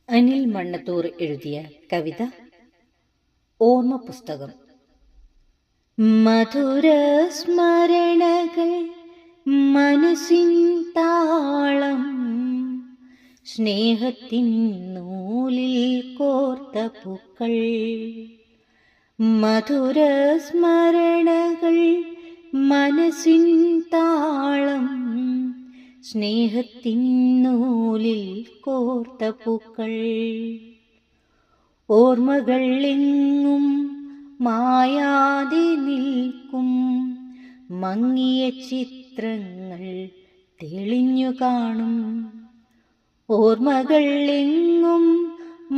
അനിൽ മണ്ണത്തൂർ എഴുതിയ കവിത ഓർമ്മ പുസ്തകം. മധുര സ്മരണകൾ മനസ്സിൻ താളം, സ്നേഹത്തിൻ നൂലിൽ കോർത്ത പൂക്കൾ. മധുര സ്മരണകൾ മനസ്സിൻ താളം, സ്നേഹത്തിൻ നൂലിൽ കോർത്ത പൂക്കൾ. ഓർമ്മകൾ എങ്ങും മായാതെ നിൽക്കും, മങ്ങിയ ചിത്രങ്ങൾ തെളിഞ്ഞു കാണും. ഓർമ്മകൾ എങ്ങും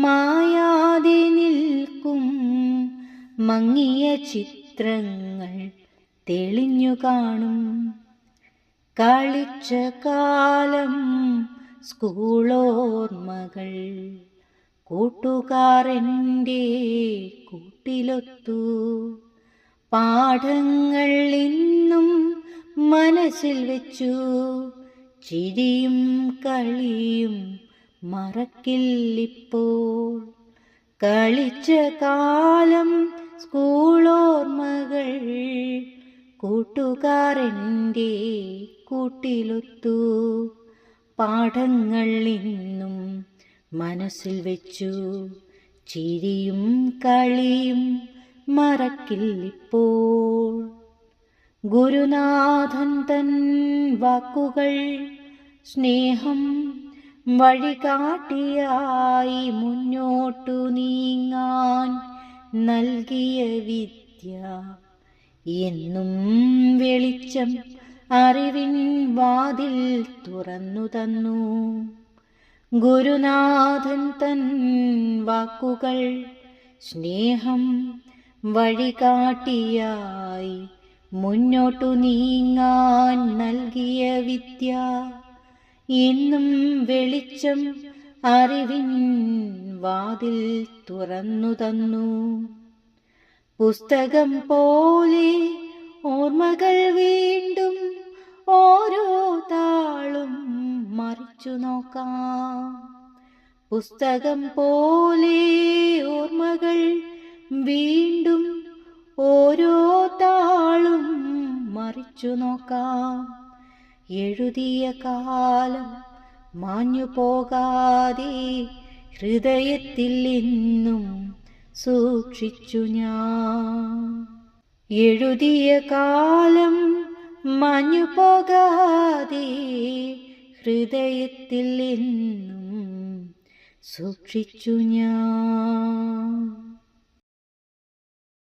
മായാതെ നിൽക്കും, മങ്ങിയ ചിത്രങ്ങൾ തെളിഞ്ഞു കാണും. കളിച്ച കാലം സ്കൂളോർമ്മകൾ, കൂട്ടുകാർ എൻ്റെ കൂട്ടിലൊത്തു. പാഠങ്ങൾ ഇന്നും മനസ്സിൽ വെച്ചു, ചിരിയും കളിയും മറക്കില്ലിപ്പോൾ. കളിച്ച കാലം സ്കൂളോർമ്മകൾ, കൂട്ടുകാർ എൻ്റെ കൂട്ടിലൊത്തു. പാഠങ്ങൾ ഇന്നും മനസ്സിൽ വെച്ചു, ചിരിയും കളിയും മറക്കില്ലിപ്പോൾ. ഗുരുനാഥൻ തൻ വാക്കുകൾ സ്നേഹം വഴികാട്ടിയായി മുന്നോട്ടു നീങ്ങാൻ നൽകിയ വിദ്യ. എന്നും വെളിച്ചം അറിവിൻ വാതിൽ തുറന്നു തന്നു. ഗുരുനാഥൻ തൻ വാക്കുകൾ സ്നേഹം വഴികാട്ടിയായി മുന്നോട്ടു നീങ്ങാൻ നൽകിയ വിദ്യ. എന്നും വെളിച്ചം അറിവിൻ വാതിൽ തുറന്നു തന്നു. പുസ്തകം പോലെ ഓർമ്മകൾ വീണ്ടും ഓരോ താളും മറിച്ചു നോക്കാം. പുസ്തകം പോലെ ഓർമ്മകൾ വീണ്ടും ഓരോ താളും മറിച്ചു നോക്കാം. എഴുതിയ കാലം മാഞ്ഞു പോകാതെ ഹൃദയത്തിൽ ഇന്നും സൂക്ഷിച്ചു ഞാൻ. എഴുതിയ കാലം മാഞ്ഞു പോകാതെ ഹൃദയത്തിൽ എന്നും സൂക്ഷിച്ചു ഞാൻ.